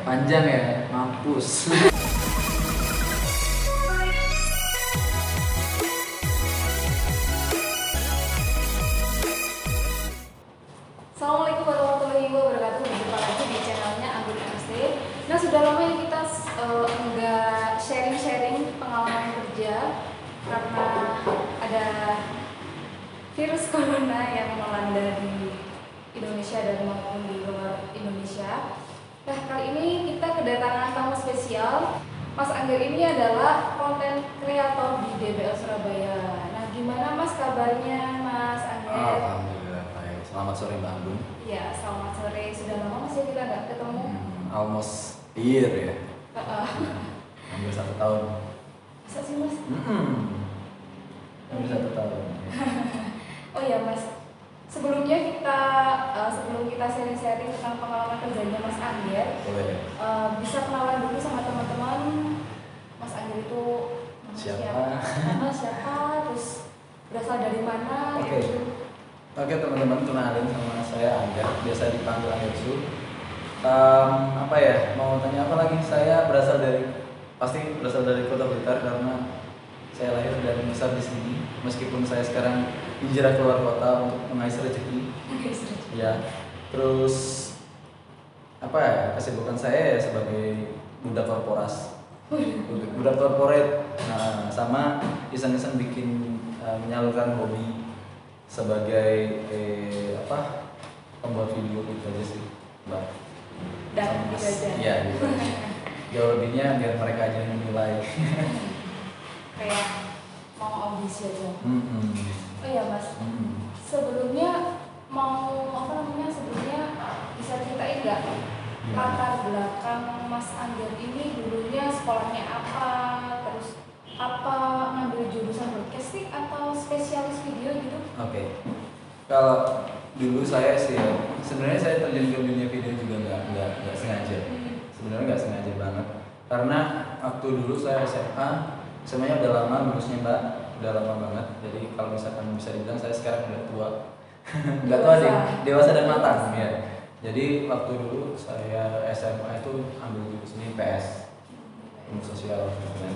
Panjang ya, mampus. Assalamualaikum warahmatullahi wabarakatuh. Berjumpa lagi di channelnya Anggun MC. Nah, sudah lama ya kita nggak sharing-sharing pengalaman kerja karena ada virus corona yang melanda di Indonesia dan maupun di luar Indonesia. Nah, kali ini kita kedatangan tamu spesial. Mas Angger ini adalah konten kreator di DBL Surabaya. Nah, gimana Mas kabarnya, Mas Angger? Alhamdulillah baik. Selamat sore Mbak Anggun. Ya, selamat sore. Sudah lama Mas ya kita nggak ketemu. Almost a year ya. Hampir 1 tahun. Bisa sih Mas? Hampir 1 tahun. Oh ya Mas, sebelum kita sharing-sharing tentang pengalaman kerjanya Mas Angger, Boleh. bisa kenalan dulu sama teman-teman. Mas Angger itu Siapa? siapa, terus berasal dari mana? Oke. Gitu. Oke teman-teman, kenalin sama saya Angga, biasa dipanggil Anggersu. Apa ya? Mau tanya apa lagi? Saya pasti berasal dari Kota Blitar karena saya lahir dan besar di sini. Meskipun saya sekarang hijrah keluar kota untuk mengais rezeki. Ya. Terus apa ya? Kesibukan saya ya sebagai budak korporas. Budak korporat. Nah, sama iseng-iseng bikin menyalurkan hobi sebagai pembuat video gitu aja sih, Mbak. Dan Sama gitu Mas. aja. Iya, gitu. Jauh lebihnya biar mereka aja yang menilai. Kayak mau audisi aja. Mm-mm. Oh ya Mas, Mm-mm. sebelumnya sebelumnya bisa ceritain nggak latar belakang Mas Angger ini dulunya sekolahnya apa, terus apa, ngambil jurusan broadcasting atau spesialis video gitu? Oke. Kalau dulu saya sih, sebenarnya saya terjun ke dunia video juga nggak sengaja. Sebenarnya nggak sengaja banget. Karena waktu dulu saya SMA-nya udah lama lulusnya Mbak, udah lama banget. Jadi kalau misalkan bisa dibilang saya sekarang udah tua, nggak tua sih, dewasa dan matang ya. Jadi waktu dulu saya SMA itu ambil jurusan IPS, ilmu sosial, kan.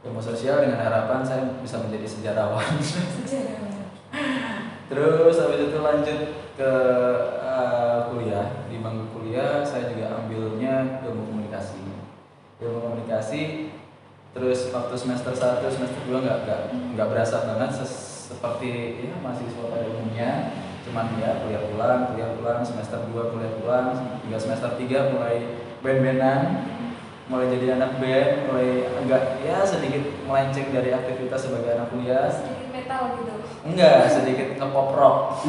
Ilmu sosial dengan harapan saya bisa menjadi sejarawan. Terus habis itu lanjut ke kuliah. Di bangku kuliah saya juga ambilnya ilmu komunikasi. Ilmu komunikasi. Terus waktu semester 1, semester 2 nggak berasa banget seperti ya mahasiswa pada umumnya. Cuman ya kuliah pulang, semester 2 kuliah pulang, hingga semester 3 mulai band-bandan, mulai jadi anak band, mulai agak ya sedikit melenceng dari aktivitas sebagai anak kuliah. Sedikit metal gitu. Enggak, sedikit nge-pop rock.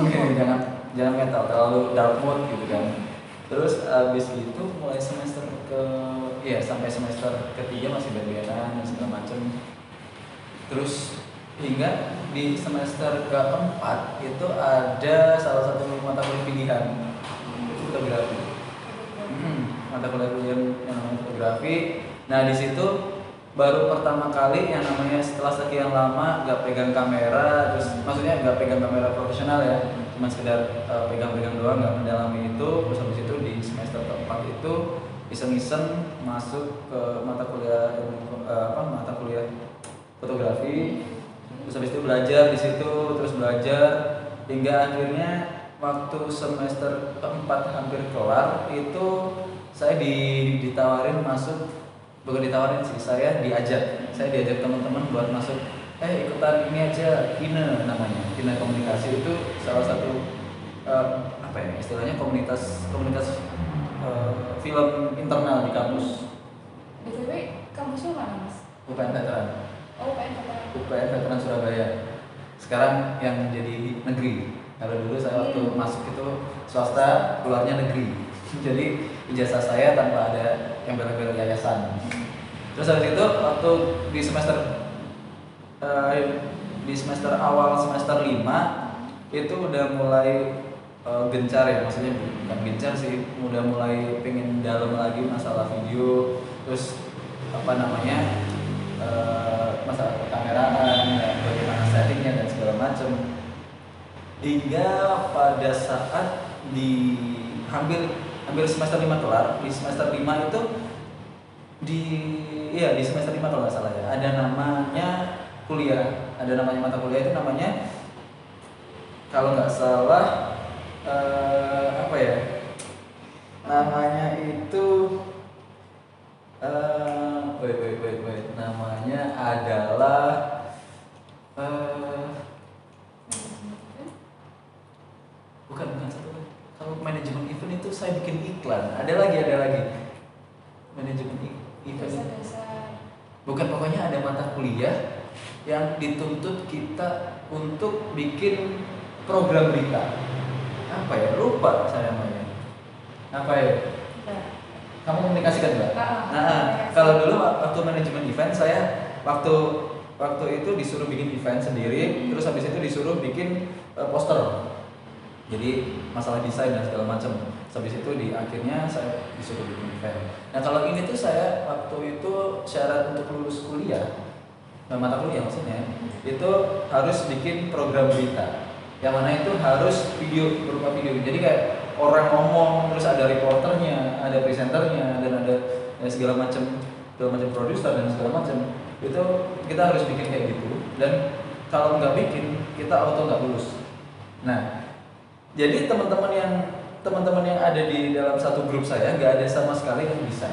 jangan metal, terlalu dark mood gitu kan. Terus abis itu mulai sampai semester ketiga masih band-bandan dan segala macem. Terus hingga di semester keempat itu ada salah satu mata kuliah pilihan fotografi. Mata kuliah pilihan yang namanya fotografi. Nah di situ baru pertama kali yang namanya setelah sekian lama nggak pegang kamera, terus maksudnya nggak pegang kamera profesional ya, cuma sekedar pegang-pegang doang, nggak mendalami itu. Terus habis itu di semester keempat itu iseng-iseng masuk ke mata kuliah fotografi. Terus habis itu belajar di situ, terus belajar hingga akhirnya waktu semester keempat hampir kelar itu saya ditawarin masuk. Bukan ditawarin sih, saya diajak teman-teman buat masuk ikutan ini aja, KINE namanya, KINE Komunikasi. Itu salah satu istilahnya komunitas film internal di kampus. BTW kampusnya mana Mas? UPN Veteran. Oh, UPN. UPN Veteran Surabaya. Sekarang yang jadi negeri. Kalau dulu saya waktu masuk itu swasta, keluarnya negeri. Jadi ijazah saya tanpa ada embel-embel yayasan. Terus habis itu waktu di semester awal semester 5 itu udah mulai gencar ya, maksudnya bukan gencar sih, udah mulai pengen dalam lagi masalah video, terus masalah kameraan, bagaimana settingnya dan segala macam. Hingga pada saat hampir hampir semester 5 kelar. Di semester 5 itu di semester 5 kalau nggak salah ya, ada namanya kuliah, ada namanya mata kuliah itu namanya kalau nggak salah apa ya namanya itu wait namanya adalah bukan satu. Kalau manajemen event itu saya bikin iklan, ada lagi manajemen event. Bukan, pokoknya ada mata kuliah yang dituntut kita untuk bikin program berita. Apa ya? Lupa saya namanya. Apa ya? Kamu komunikasikan nggak? Nah, kalau dulu waktu manajemen event saya waktu itu disuruh bikin event sendiri, terus habis itu disuruh bikin poster. Jadi masalah desain dan segala macam. Habis itu di akhirnya saya disuruh bikin event. Nah, kalau ini tuh saya waktu itu syarat untuk lulus kuliah, mata kuliah maksudnya, itu harus bikin program berita. Yang mana itu harus berupa video. Jadi kayak orang ngomong, terus ada reporternya, ada presenternya, dan ada segala macam produser dan segala macam. Itu kita harus bikin kayak gitu. Dan kalau nggak bikin, kita auto nggak lulus. Nah, jadi teman-teman yang ada di dalam satu grup saya nggak ada sama sekali yang bisa.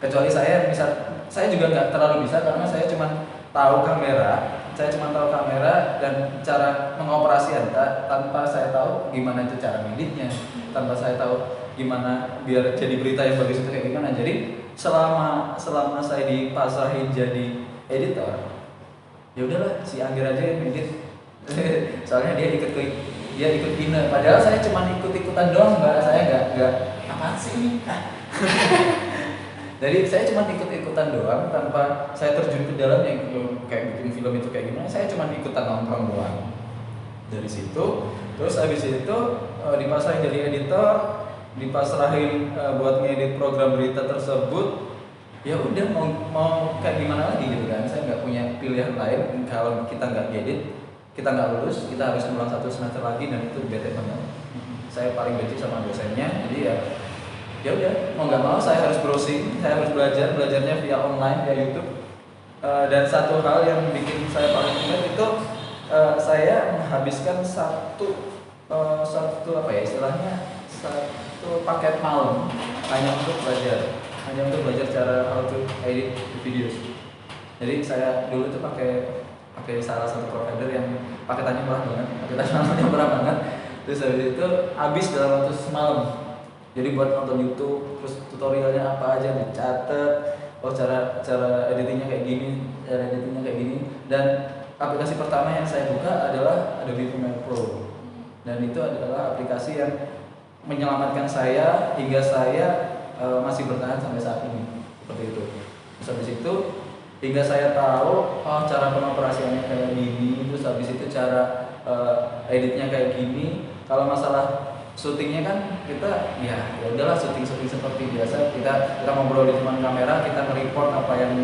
Kecuali saya juga nggak terlalu bisa karena saya cuma tahu kamera. Saya cuma tahu kamera dan cara mengoperasikan tanpa saya tahu gimana itu cara ngeditnya, tanpa saya tahu gimana biar jadi berita yang bagus itu kayak gimana. Jadi selama saya dipasrahin jadi editor, ya udahlah si Anggir aja yang edit. Soalnya dia ikut Ina. Padahal saya cuma ikut-ikutan doang, Mbak. Saya nggak apaan sih ini. Jadi saya cuma ikut-ikutan doang tanpa saya terjun ke dalam yang kayak bikin film itu kayak gimana. Saya cuma ikutan nongkrong doang. Dari situ, terus habis itu dipasrahin jadi editor, dipasrahin buat ngedit program berita tersebut. Ya udah mau kayak gimana lagi gitu kan. Saya nggak punya pilihan lain. Kalau kita nggak ngedit, kita nggak lulus, kita harus ngulang 1 semester lagi dan itu bete banget. Saya paling benci sama dosennya. Jadi ya udah mau nggak mau saya harus browsing, saya harus belajarnya via online, via YouTube. Dan satu hal yang bikin saya paling ingat itu saya menghabiskan satu paket malam hanya untuk belajar cara how to edit videos. Jadi saya dulu tuh pakai salah satu provider yang paketannya murah banget. Terus habis itu habis dalam waktu semalam. Jadi buat nonton YouTube, terus tutorialnya apa aja dicatat, cara editingnya kayak gini, dan aplikasi pertama yang saya buka adalah Adobe Premiere Pro. Dan itu adalah aplikasi yang menyelamatkan saya hingga saya masih bertahan sampai saat ini. Seperti itu. Terus habis itu hingga saya tahu cara pengoperasiannya kayak gini, terus habis itu cara editnya kayak gini. Kalau masalah syutingnya kan kita ya udahlah syuting seperti biasa, kita ngobrol di depan kamera, kita nge-report apa yang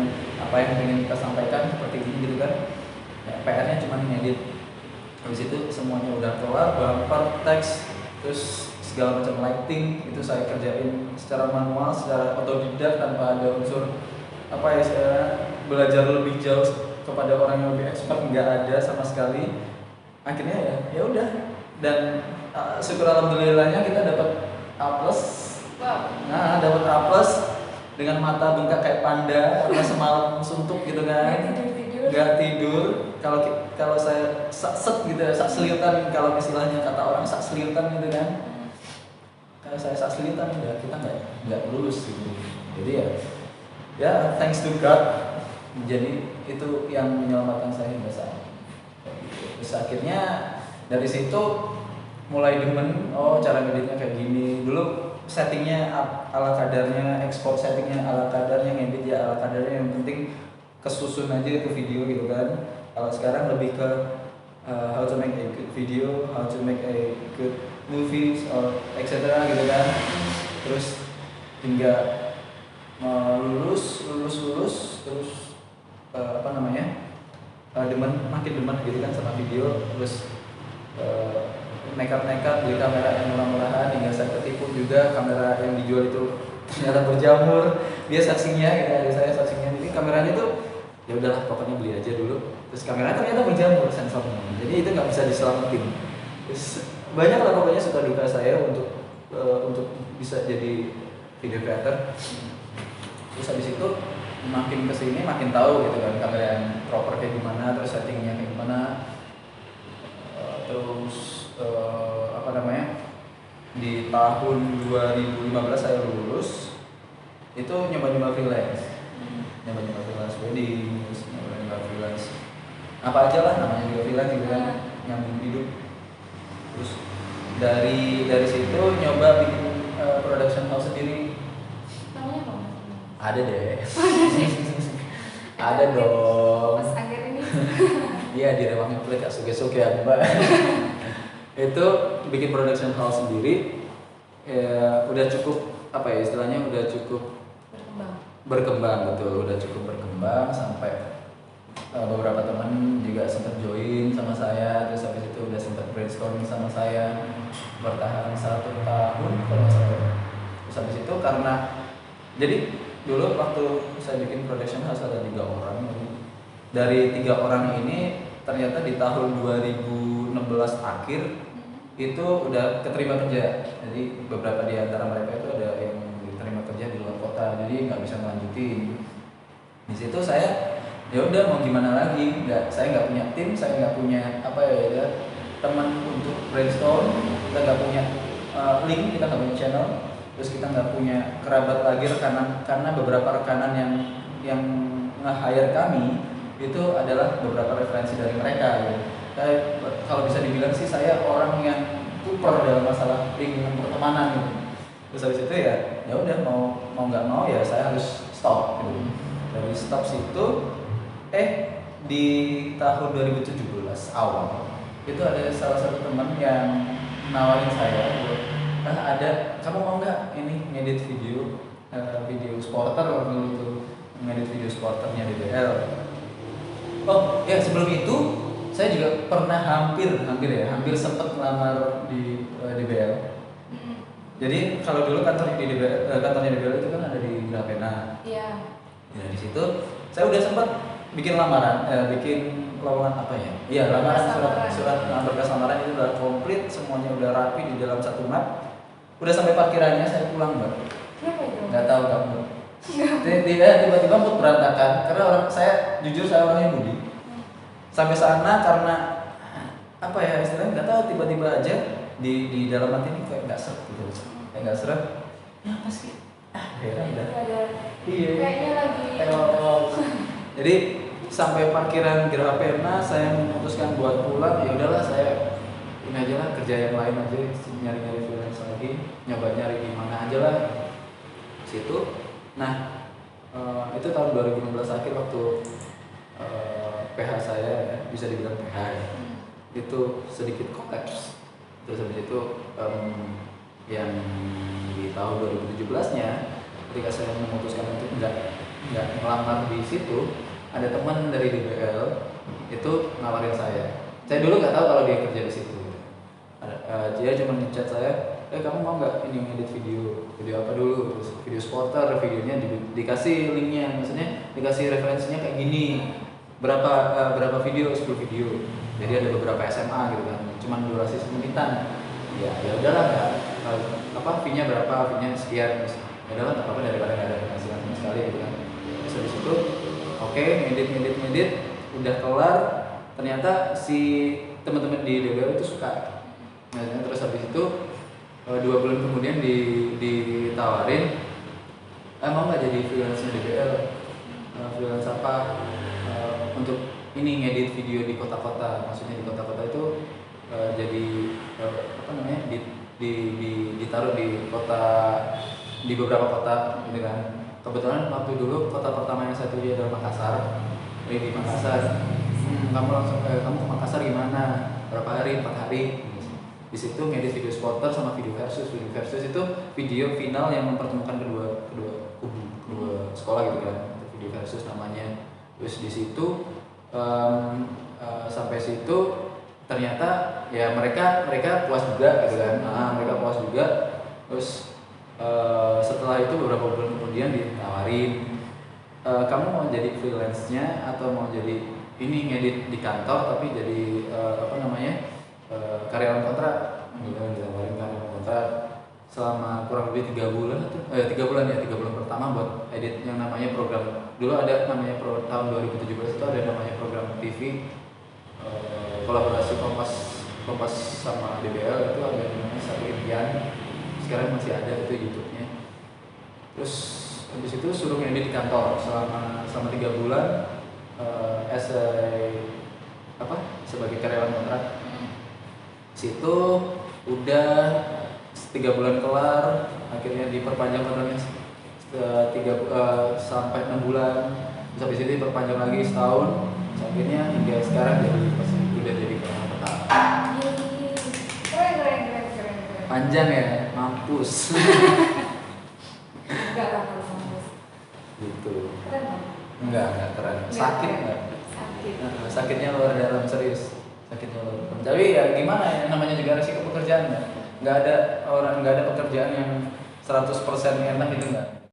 ingin kita sampaikan seperti ini gitu kan. Ya, PR-nya cuma ngedit. Habis itu semuanya udah kelar, bumper, teks, terus segala macam lighting itu saya kerjain secara manual, secara otodidak tanpa ada unsur saya belajar lebih jauh kepada orang yang lebih expert, nggak ada sama sekali. Akhirnya ya udah, dan syukur alhamdulillahnya kita dapat A+. Nah, dapat A+ dengan mata bengkak kayak panda karena semalam suntuk gitu kan. Nggak tidur. Kalau saya sak seliutan, kalau istilahnya kata orang sak seliutan gitu kan. Kalau saya sak seliutan ya kita nggak lulus gitu. Jadi ya thanks to God. Jadi itu yang menyelamatkan saya hingga saat ini. Terus akhirnya dari situ mulai demen, cara ngeditnya kayak gini. Dulu settingnya ala kadarnya, export settingnya ala kadarnya, ngedit ya ala kadarnya, yang penting kesusun aja itu video gitu kan. Kalau sekarang lebih ke how to make a good video, how to make a good movies or etc gitu kan. Terus hingga lulus terus makin demen gitu kan sama video. Terus nekat-nekat beli kamera yang murah-murahan hingga saya ketipu juga kamera yang dijual itu ternyata berjamur. Dia saksinya, gitu, adik saya saksinya. Jadi kameranya tuh ya udahlah pokoknya beli aja dulu. Terus kameranya ternyata berjamur sensornya. Jadi itu nggak bisa diselamatin. Terus banyak lah pokoknya suka duka saya untuk bisa jadi video creator. Terus habis itu makin kesini makin tahu gitu kan kamera yang proper kayak gimana, terus settingnya kayak gimana. Terus apa namanya, di tahun 2015 saya lulus itu nyoba-nyoba freelance, wedding, terus nyoba-nyoba freelance apa aja lah namanya juga freelance gitu kan, nyambung hidup. Terus dari situ nyoba bikin production house sendiri. Namanya apa? Ada deh. Ada dong. Mas Angger ini. Iya, di Rewangnya Pelit, Kak Suge-suge ya Mbak. Itu bikin production house sendiri. Ya, udah cukup apa ya istilahnya, udah cukup berkembang, betul, udah cukup berkembang sampai beberapa teman juga sempat join sama saya, terus habis itu udah sempat brainstorming sama saya, bertahan 1 tahun kalau nggak salah. Terus habis itu karena jadi dulu waktu saya bikin production house ada 3 orang. Dari 3 orang ini ternyata di tahun 2016 akhir itu udah keterima kerja. Jadi beberapa di antara mereka itu ada yang diterima kerja di luar kota, jadi nggak bisa melanjutin. Di situ saya ya udah mau gimana lagi, saya nggak punya tim, saya nggak punya apa ya teman untuk brainstorm, kita nggak punya link, kita nggak punya channel, terus kita nggak punya kerabat lagi, karena beberapa rekanan yang nge-hire kami itu adalah beberapa referensi dari mereka gitu. Kalau bisa dibilang sih saya orang yang super dalam masalah lingkungan pertemanan gitu. Terus habis itu ya udah mau nggak mau ya saya harus stop gitu. Dari stop situ di tahun 2017 awal itu ada salah satu teman yang nawarin saya buat ada, kamu mau nggak ini ngedit video supporter waktu itu, ngedit video supporternya DBL. Oh ya, sebelum itu saya juga pernah hampir sempat melamar di DBL. Jadi kalau dulu kantornya DBL itu kan ada di Grapena. Iya. Ya, di situ saya udah sempat bikin lamaran, bikin lowongan apa ya? Iya, lamaran, surat berkas lamaran itu udah komplit, semuanya udah rapi di dalam satu map. Udah sampai parkirannya saya pulang, Mbak. Kenapa itu? Nggak tahu kamu. Tiba-tiba mood berantakan karena saya jujur saya orangnya budi. Sampai sana karena apa ya istilahnya nggak tahu, tiba-tiba aja di dalam hati ini kayak nggak seret gitu, kayak nggak seret. Ya apa sih? Heran dah. Iya. Kayaknya lagi. Jadi sampai parkiran Grapena saya memutuskan buat pulang. Ya udahlah, saya ini aja lah, kerja yang lain aja, nyari freelance lagi, nyoba nyari di mana aja lah situ. Nah itu tahun 2016 akhir waktu PH saya ya, bisa dibilang PH ya, itu sedikit kolaps. Terus habis itu yang di tahun 2017-nya ketika saya memutuskan untuk nggak ngelamar di situ, ada teman dari DBL itu nawarin saya. Saya dulu nggak tahu kalau dia kerja di situ. Dia cuma ngechat saya, kamu mau nggak ini ngedit video apa dulu, terus video supporter, videonya dikasih linknya, maksudnya dikasih referensinya kayak gini, berapa video, 10 video. Jadi ada beberapa SMA gitu kan, cuman durasi 10 menitan. Ya udahlah, fee-nya berapa, fee-nya sekian, ya udahlah nggak apa-apa daripada nggak ada penghasilan sama sekali gitu kan. Terus habis itu oke, ngedit udah kelar, ternyata si teman-teman di DBL itu suka. Nah, terus habis itu 2 bulan kemudian ditawarin, mau nggak jadi freelance DBL, freelance apa, untuk ini ngedit video di kota-kota. Maksudnya di kota-kota itu jadi apa namanya, ditaruh di kota, di beberapa kota gitu kan. Kebetulan waktu dulu kota pertama yang saya tuju adalah Makassar. Di Makassar, kamu ke Makassar gimana? Berapa hari? 4 hari. Di situ ngedit video supporter sama video versus. Video versus itu video final yang mempertemukan kedua sekolah gitu kan. Video versus namanya. Terus di situ sampai situ ternyata ya mereka puas juga gitu kan. Mereka puas juga. Terus setelah itu beberapa bulan kemudian ditawarin, kamu mau jadi freelance-nya atau mau jadi ini ngedit di kantor tapi jadi karyawan kontrak. Ditawarin karyawan kontrak selama kurang lebih 3 bulan atau 3 bulan pertama buat edit yang namanya program. Dulu ada namanya tahun 2017 itu ada namanya program TV kolaborasi Kompas sama DBL, itu ada namanya Satu Impian. Sekarang masih ada itu YouTube-nya. Terus habis itu suruh ngedit di kantor selama 3 bulan sebagai karyawan kontrak. Situ udah 3 bulan kelar, akhirnya diperpanjang kontraknya sampai 6 bulan. Terus habis itu diperpanjang lagi setahun. Akhirnya hingga sekarang udah jadi karyawan tetap. Keren. Panjang ya, mampus. Enggak kan kalau mampus. Gitu. Keren dong. Enggak keren. Sakit enggak? Sakit. Sakitnya luar dalam, serius. Sakitnya luar dalam. Tapi ya gimana ya, namanya juga resiko pekerjaan ya. Nggak ada pekerjaan yang 100% enak itu enggak.